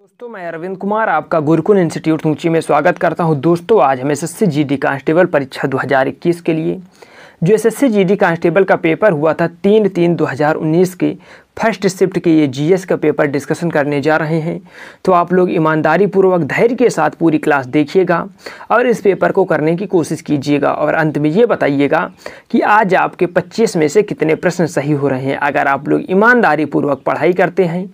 दोस्तों मैं अरविंद कुमार आपका गुरुकुल इंस्टीट्यूट ऊंची में स्वागत करता हूं। दोस्तों आज हम एसएससी जीडी कांस्टेबल परीक्षा 2021 के लिए जो एसएससी जीडी कांस्टेबल का पेपर हुआ था 3/3/2019 के फर्स्ट शिफ्ट के ये जीएस का पेपर डिस्कशन करने जा रहे हैं। तो आप लोग ईमानदारी पूर्वक धैर्य के साथ पूरी क्लास देखिएगा और इस पेपर को करने की कोशिश कीजिएगा और अंत में ये बताइएगा कि आज आपके 25 में से कितने प्रश्न सही हो रहे हैं। अगर आप लोग ईमानदारी पूर्वक पढ़ाई करते हैं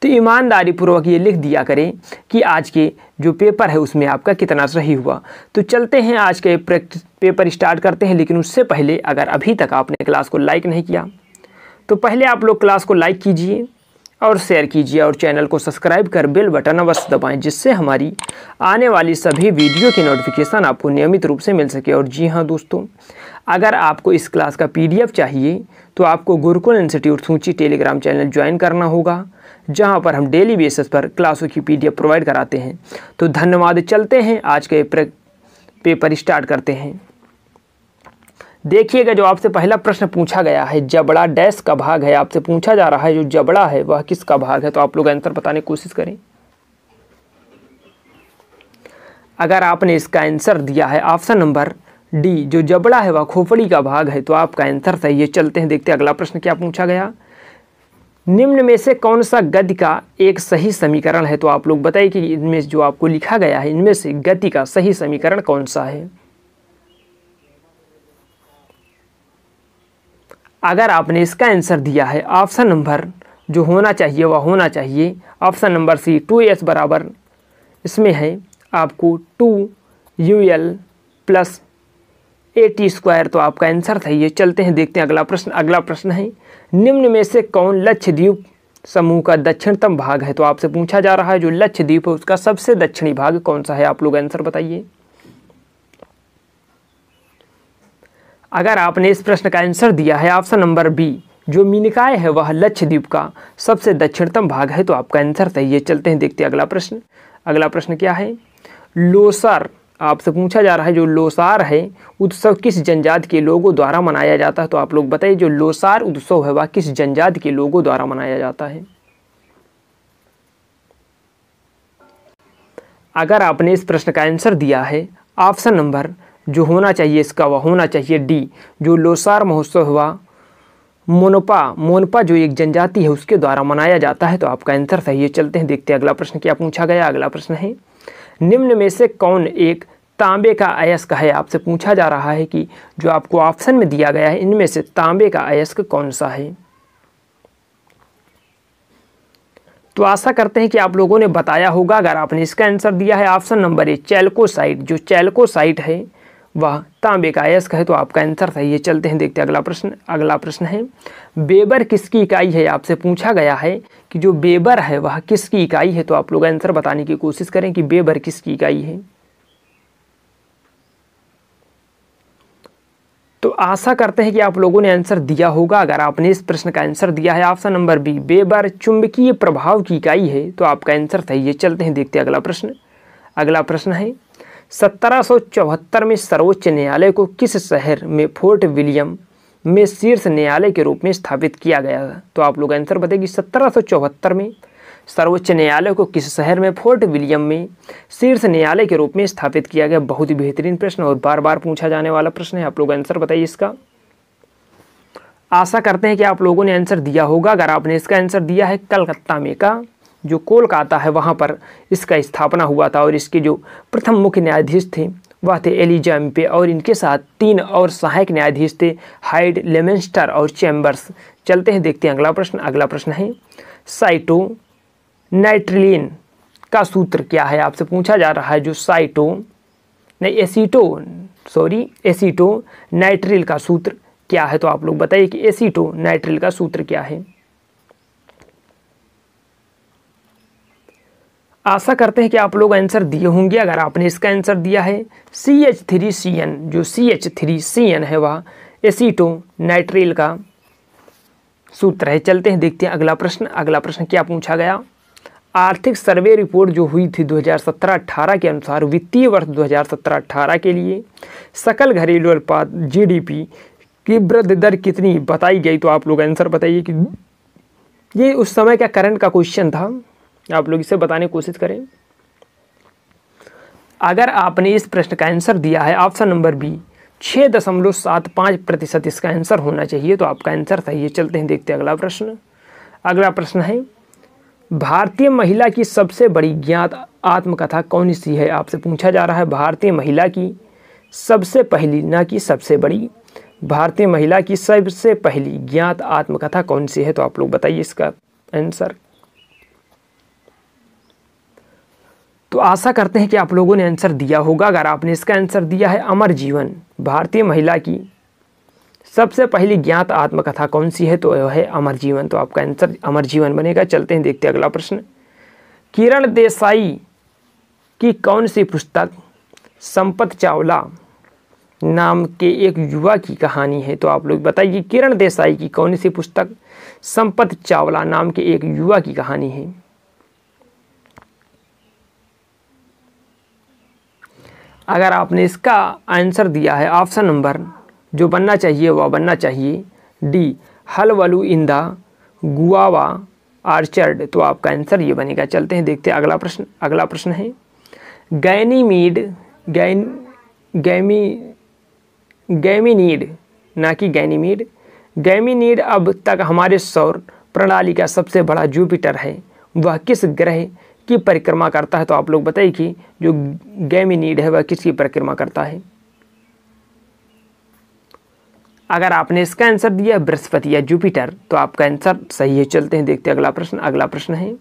तो ईमानदारी पूर्वक ये लिख दिया करें कि आज के जो पेपर है उसमें आपका कितना सही हुआ। तो चलते हैं आज के पेपर स्टार्ट करते हैं, लेकिन उससे पहले अगर अभी तक आपने क्लास को लाइक नहीं किया तो पहले आप लोग क्लास को लाइक कीजिए और शेयर कीजिए और चैनल को सब्सक्राइब कर बेल बटन अवश्य दबाएं, जिससे हमारी आने वाली सभी वीडियो की नोटिफिकेशन आपको नियमित रूप से मिल सके। और जी हाँ दोस्तों, अगर आपको इस क्लास का PDF चाहिए तो आपको गुरुकुल इंस्टीट्यूट सूची टेलीग्राम चैनल ज्वाइन करना होगा, जहां पर हम डेली बेसिस पर क्लासों की PDF प्रोवाइड कराते हैं। तो धन्यवाद। चलते हैं आज के पेपर स्टार्ट करते हैं। देखिएगा, जो आपसे पहला प्रश्न पूछा गया है, जबड़ा डैश का भाग है। आपसे पूछा जा रहा है जो जबड़ा है वह किसका भाग है। तो आप लोग आंसर बताने की कोशिश करें। अगर आपने इसका आंसर दिया है ऑप्शन नंबर डी, जो जबड़ा है वह खोपड़ी का भाग है, तो आपका आंसर सही है। चलते हैं, देखते हैं अगला प्रश्न क्या पूछा गया। निम्न में से कौन सा गति का एक सही समीकरण है। तो आप लोग बताइए कि इनमें जो आपको लिखा गया है इनमें से गति का सही समीकरण कौन सा है। अगर आपने इसका आंसर दिया है ऑप्शन नंबर जो होना चाहिए वह होना चाहिए ऑप्शन नंबर सी, 2s बराबर इसमें है आपको 2ul + at², तो आपका आंसर सही है। चलते हैं, देखते हैं अगला प्रश्न। अगला प्रश्न है, निम्न में से कौन लक्षद्वीप समूह का दक्षिणतम भाग है। तो आपसे पूछा जा रहा है जो लक्षद्वीप है उसका सबसे दक्षिणी भाग कौन सा है। आप लोग आंसर बताइए। अगर आपने इस प्रश्न का आंसर दिया है ऑप्शन नंबर बी, जो मीनिकाय है वह लक्षद्वीप का सबसे दक्षिणतम भाग है, तो आपका आंसर सही है। चलते हैं, देखते हैं अगला प्रश्न। अगला प्रश्न क्या है, लोसार आपसे पूछा जा रहा है जो लोसार है उत्सव किस जनजाति के लोगों द्वारा मनाया जाता है। तो आप लोग बताइए जो लोसार उत्सव है वह किस जनजाति के लोगों द्वारा मनाया जाता है। अगर आपने इस प्रश्न का आंसर दिया है ऑप्शन नंबर जो होना चाहिए इसका वह होना चाहिए डी, जो लोसार महोत्सव हुआ मोनपा जो एक जनजाति है उसके द्वारा मनाया जाता है, तो आपका आंसर सही है। चलते हैं, देखते हैं अगला प्रश्न क्या पूछा गया। अगला प्रश्न है, निम्न में से कौन एक तांबे का अयस्क है। आपसे पूछा जा रहा है कि जो आपको ऑप्शन में दिया गया है इनमें से तांबे का अयस्क कौन सा है। तो आशा करते हैं कि आप लोगों ने बताया होगा। अगर आपने इसका आंसर दिया है ऑप्शन नंबर ए, चैल्कोसाइट, जो चैल्कोसाइट है वह तांबे का अयस्क है, तो आपका आंसर सही है। चलते हैं, देखते हैं अगला प्रश्न। अगला प्रश्न है, बेबर किसकी इकाई है। आपसे पूछा गया है कि जो बेबर है वह किसकी इकाई है। तो आप लोग आंसर बताने की कोशिश करें कि बेबर किसकी इकाई है। तो आशा करते हैं कि आप लोगों ने आंसर दिया होगा। अगर आपने इस प्रश्न का आंसर दिया है ऑप्शन नंबर बी, बेबर चुंबकीय प्रभाव की इकाई है, तो आपका आंसर सही है। चलते हैं, देखते हैं अगला प्रश्न। अगला प्रश्न है, 1774 में सर्वोच्च न्यायालय को किस शहर में फोर्ट विलियम में शीर्ष न्यायालय के रूप में स्थापित किया गया था। तो आप लोग आंसर बताइए 1774 में सर्वोच्च न्यायालय को किस शहर में फोर्ट विलियम में शीर्ष न्यायालय के रूप में स्थापित किया गया। बहुत ही बेहतरीन प्रश्न और बार बार पूछा जाने वाला प्रश्न है। आप लोग आंसर बताइए इसका। आशा करते हैं कि आप लोगों ने आंसर दिया होगा। अगर आपने इसका आंसर दिया है कलकत्ता में का, जो कोलकाता है वहाँ पर इसका स्थापना हुआ था और इसके जो प्रथम मुख्य न्यायाधीश थे वह थे एलिजा एम्पे और इनके साथ 3 और सहायक न्यायाधीश थे, हाइड, लेमेंस्टर और चैम्बर्स। चलते हैं, देखते हैं अगला प्रश्न। अगला प्रश्न है, साइटोनाइट्रिलिन का सूत्र क्या है। आपसे पूछा जा रहा है जो एसीटोनाइट्रिल का सूत्र क्या है। तो आप लोग बताइए कि एसीटोनाइट्रिल का सूत्र क्या है। आशा करते हैं कि आप लोग आंसर दिए होंगे। अगर आपने इसका आंसर दिया है CH3CN, जो CH3CN है वह एसीटोनाइट्रिल का सूत्र है। चलते हैं, देखते हैं अगला प्रश्न। अगला प्रश्न क्या पूछा गया, आर्थिक सर्वे रिपोर्ट जो हुई थी 2017-18 के अनुसार वित्तीय वर्ष 2017-18 के लिए सकल घरेलू उत्पाद GDP की वृद्धि दर कितनी बताई गई। तो आप लोग आंसर बताइए कि ये उस समय का करंट का क्वेश्चन था। आप लोग इसे बताने की कोशिश करें। अगर आपने इस प्रश्न का आंसर दिया है ऑप्शन नंबर बी 6.75% इसका आंसर होना चाहिए, तो आपका आंसर सही है। चलते हैं, देखते हैं अगला प्रश्न। अगला प्रश्न है, भारतीय महिला की सबसे बड़ी ज्ञात आत्मकथा कौन सी है? आपसे पूछा जा रहा है भारतीय महिला की सबसे पहली, ना कि सबसे बड़ी, भारतीय महिला की सबसे पहली ज्ञात आत्मकथा कौन सी है? तो आप लोग बताइए इसका आंसर। तो आशा करते हैं कि आप लोगों ने आंसर दिया होगा। अगर आपने इसका आंसर दिया है अमर जीवन, भारतीय महिला की सबसे पहली ज्ञात आत्मकथा कौन सी है? तो यह है अमर जीवन, तो आपका आंसर अमर जीवन बनेगा। चलते हैं, देखते हैं अगला प्रश्न। किरण देसाई की कौन सी पुस्तक संपत चावला नाम के एक युवा की कहानी है? तो आप लोग बताइए किरण देसाई की कौन सी पुस्तक संपत चावला नाम के एक युवा की कहानी है? अगर आपने इसका आंसर दिया है ऑप्शन नंबर जो बनना चाहिए वह बनना चाहिए डी हलवलू इन द गुआवा आर्चर्ड, तो आपका आंसर ये बनेगा। चलते हैं, देखते हैं अगला प्रश्न। अगला प्रश्न है, गैमीनीड, ना कि गैनीमीड, गैमीनीड अब तक हमारे सौर प्रणाली का सबसे बड़ा जुपिटर है, वह किस ग्रह की परिक्रमा करता है? तो आप लोग बताइए कि जो गैमीनीड है वह किसकी परिक्रमा करता है? अगर आपने इसका आंसर दिया बृहस्पति या जुपिटर, तो आपका आंसर सही है। चलते हैं, देखते हैं अगला प्रश्न। अगला प्रश्न है,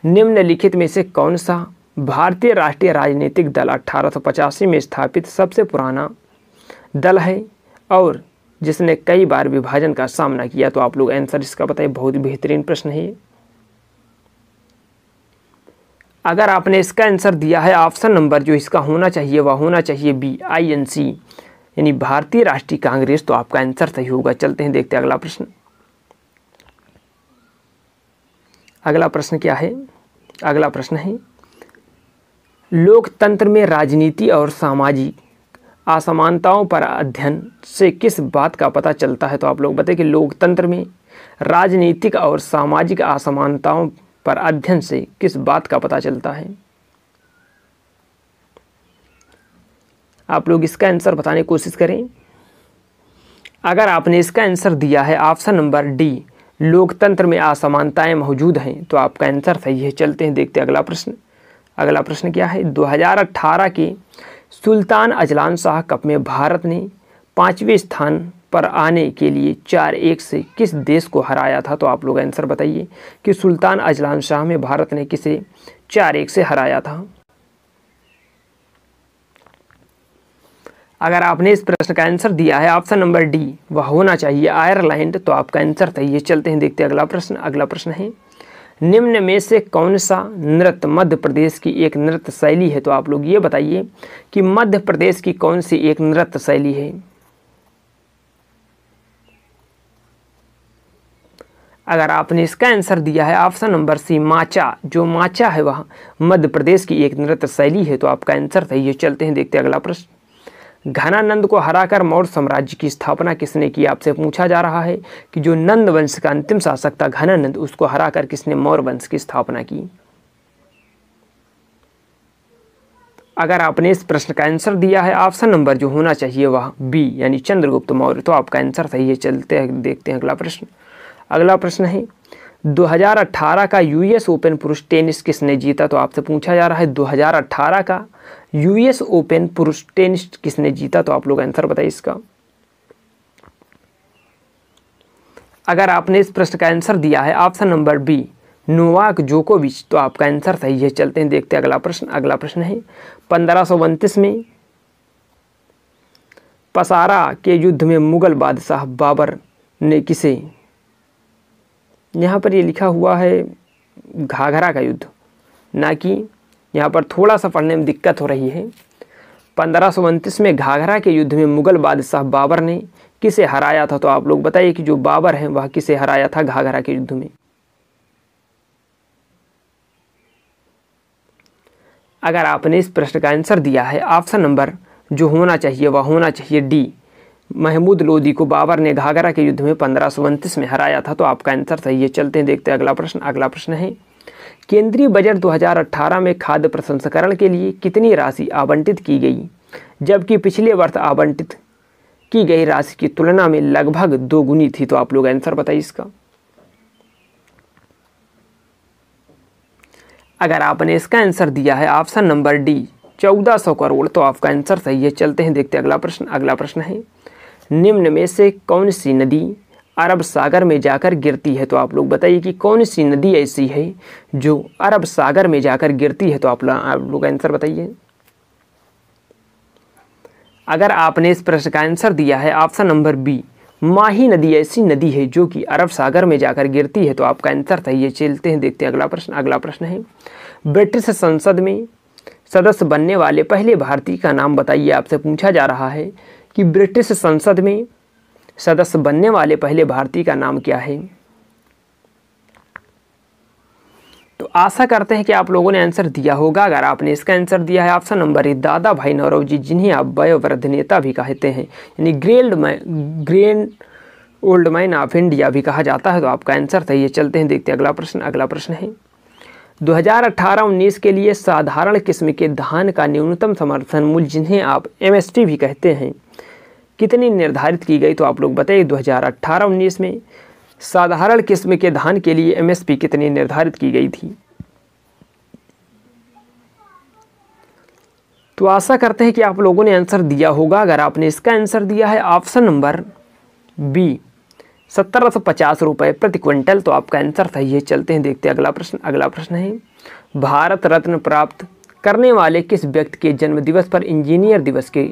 निम्नलिखित में से कौन सा भारतीय राष्ट्रीय राजनीतिक दल 1885 में स्थापित सबसे पुराना दल है और जिसने कई बार विभाजन का सामना किया? तो आप लोग आंसर इसका बताइए। बहुत बेहतरीन प्रश्न है ये। अगर आपने इसका आंसर दिया है ऑप्शन नंबर जो इसका होना चाहिए वह होना चाहिए बी INC यानी भारतीय राष्ट्रीय कांग्रेस, तो आपका आंसर सही होगा। चलते हैं, देखते हैं अगला प्रश्न। अगला प्रश्न क्या है? अगला प्रश्न है, लोकतंत्र में राजनीति और सामाजिक असमानताओं पर अध्ययन से किस बात का पता चलता है? तो आप लोग बताइए कि लोकतंत्र में राजनीतिक और सामाजिक असमानताओं पर अध्ययन से किस बात का पता चलता है? आप लोग इसका आंसर बताने की कोशिश करें। अगर आपने इसका आंसर दिया है ऑप्शन नंबर डी लोकतंत्र में असमानताएं मौजूद हैं, तो आपका आंसर सही है। चलते हैं, देखते हैं अगला प्रश्न। अगला प्रश्न क्या है? 2018 के सुल्तान अजलान शाह कप में भारत ने 5वें स्थान पर आने के लिए 4-1 से किस देश को हराया था? तो आप लोग आंसर बताइए कि सुल्तान अजलान शाह में भारत ने किसे 4-1 से हराया था? अगर आपने इस प्रश्न का आंसर दिया है ऑप्शन नंबर डी वह होना चाहिए आयरलैंड, तो आपका आंसर सही है। चलते हैं, देखते हैं अगला प्रश्न। अगला प्रश्न है, निम्न में से कौन सा नृत्य मध्य प्रदेश की एक नृत्य शैली है? तो आप लोग ये बताइए कि मध्य प्रदेश की कौन सी एक नृत्य शैली है? अगर आपने इसका आंसर दिया है ऑप्शन नंबर सी माचा, जो माचा है वह मध्य प्रदेश की एक नृत्य शैली है, तो आपका आंसर सही है। चलते हैं, देखते हैं अगला प्रश्न। घनानंद को हराकर मौर्य साम्राज्य की स्थापना किसने की? आपसे पूछा जा रहा है कि जो नंद वंश का अंतिम शासक था घनानंद, उसको हराकर किसने मौर्य वंश की स्थापना की? अगर आपने इस प्रश्न का आंसर दिया है ऑप्शन नंबर जो होना चाहिए वह बी यानी चंद्रगुप्त मौर्य, तो आपका आंसर सही है। चलते हैं, देखते हैं अगला प्रश्न। अगला प्रश्न है, 2018 का US ओपन पुरुष टेनिस किसने जीता? तो आपसे पूछा जा रहा है 2018 का US ओपन पुरुष टेनिस किसने जीता? तो आप लोग आंसर बताइए इसका। अगर आपने इस प्रश्न का आंसर दिया है ऑप्शन नंबर बी नोवाक जोकोविच, तो आपका आंसर सही है। चलते हैं, देखते हैं अगला प्रश्न। अगला प्रश्न है, 1532 में पसारा के युद्ध में मुगल बादशाह बाबर ने किसे, यहाँ पर ये लिखा हुआ है घाघरा का युद्ध, ना कि यहाँ पर थोड़ा सा पढ़ने में दिक्कत हो रही है। 1529 में घाघरा के युद्ध में मुगल बादशाह बाबर ने किसे हराया था? तो आप लोग बताइए कि जो बाबर है वह किसे हराया था घाघरा के युद्ध में? अगर आपने इस प्रश्न का आंसर दिया है ऑप्शन नंबर जो होना चाहिए वह होना चाहिए डी महमूद लोदी को बाबर ने घाघरा के युद्ध में 1529 में हराया था, तो आपका आंसर सही है। चलते हैं, देखते हैं अगला प्रश्न। अगला प्रश्न है, केंद्रीय बजट 2018 में खाद्य प्रसंस्करण के लिए कितनी राशि आवंटित की गई, जबकि पिछले वर्ष आवंटित की गई राशि की तुलना में लगभग दोगुनी थी। तो आप लोग आंसर बताइए इसका। अगर आपने इसका आंसर दिया है ऑप्शन नंबर डी 1400 करोड़, तो आपका आंसर सही है। चलते हैं, देखते हैं अगला प्रश्न। अगला प्रश्न है, निम्न में से कौन सी नदी अरब सागर में जाकर गिरती है? तो आप लोग बताइए कि कौन सी नदी ऐसी है जो अरब सागर में जाकर गिरती है। तो आप लोग आंसर बताइए। अगर आपने इस प्रश्न का आंसर दिया है ऑप्शन नंबर बी माही नदी ऐसी नदी है जो कि अरब सागर में जाकर गिरती है, तो आपका आंसर सही है। चलते हैं, देखते हैं अगला प्रश्न। अगला प्रश्न है, ब्रिटिश संसद में सदस्य बनने वाले पहले भारतीय का नाम बताइए। आपसे पूछा जा रहा है कि ब्रिटिश संसद में सदस्य बनने वाले पहले भारतीय का नाम क्या है। तो आशा करते हैं कि आप लोगों ने आंसर दिया होगा। अगर आपने इसका आंसर दिया है ऑप्शन नंबर ए दादा भाई नौरोजी, जिन्हें आप वयोवृद्ध नेता भी कहते हैं, यानी grand old man of India भी कहा जाता है, तो आपका आंसर सही है। चलते हैं, देखते हैं अगला प्रश्न। अगला प्रश्न है, 2018-19 के लिए साधारण किस्म के धान का न्यूनतम समर्थन मूल्य, जिन्हें आप MSP भी कहते हैं, कितनी निर्धारित की गई? तो आप लोग बताइए 2018-19 में साधारण किस्म के धान के लिए MSP कितनी निर्धारित की गई थी। तो आशा करते हैं कि आप लोगों ने आंसर दिया होगा। अगर आपने इसका आंसर दिया है ऑप्शन नंबर बी 1750 रुपये प्रति क्विंटल, तो आपका आंसर सही है। चलते हैं, देखते हैं अगला प्रश्न। अगला प्रश्न है, भारत रत्न प्राप्त करने वाले किस व्यक्ति के जन्म दिवस पर इंजीनियर दिवस के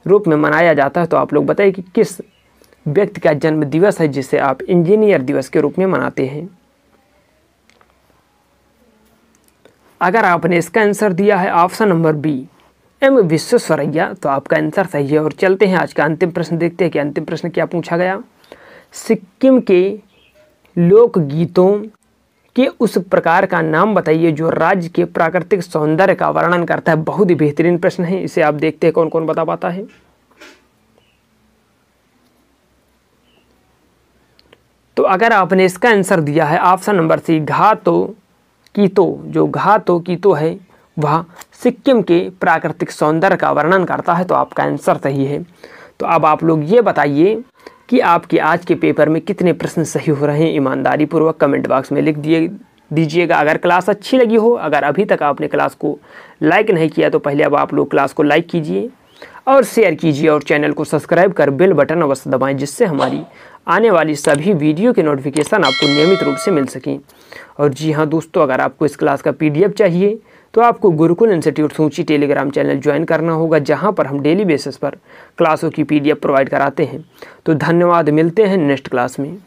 रूप में मनाया जाता है? तो आप लोग बताइए कि किस व्यक्ति का जन्म दिवस है जिसे आप इंजीनियर दिवस के रूप में मनाते हैं। अगर आपने इसका आंसर दिया है option number B M Visvesvaraya, तो आपका आंसर सही है। और चलते हैं आज का अंतिम प्रश्न, देखते हैं कि अंतिम प्रश्न क्या पूछा गया। सिक्किम के लोकगीतों के उस प्रकार का नाम बताइए जो राज्य के प्राकृतिक सौंदर्य का वर्णन करता है। बहुत ही बेहतरीन प्रश्न है, इसे आप देखते हैं कौन कौन बता पाता है। तो अगर आपने इसका आंसर दिया है ऑप्शन नंबर सी घातो कीतो, जो घातो कीतो है वह सिक्किम के प्राकृतिक सौंदर्य का वर्णन करता है, तो आपका आंसर सही है। तो अब आप लोग ये बताइए कि आपके आज के पेपर में कितने प्रश्न सही हो रहे हैं। ईमानदारी पूर्वक कमेंट बॉक्स में लिख दीजिएगा। अगर क्लास अच्छी लगी हो, अगर अभी तक आपने क्लास को लाइक नहीं किया, तो पहले अब आप लोग क्लास को लाइक कीजिए और शेयर कीजिए और चैनल को सब्सक्राइब कर बेल बटन अवश्य दबाएं, जिससे हमारी आने वाली सभी वीडियो के नोटिफिकेशन आपको नियमित रूप से मिल सकें। और जी हाँ दोस्तों, अगर आपको इस क्लास का PDF चाहिए तो आपको गुरुकुल इंस्टीट्यूट सूची टेलीग्राम चैनल ज्वाइन करना होगा, जहां पर हम डेली बेसिस पर क्लासों की PDF प्रोवाइड कराते हैं। तो धन्यवाद, मिलते हैं नेक्स्ट क्लास में।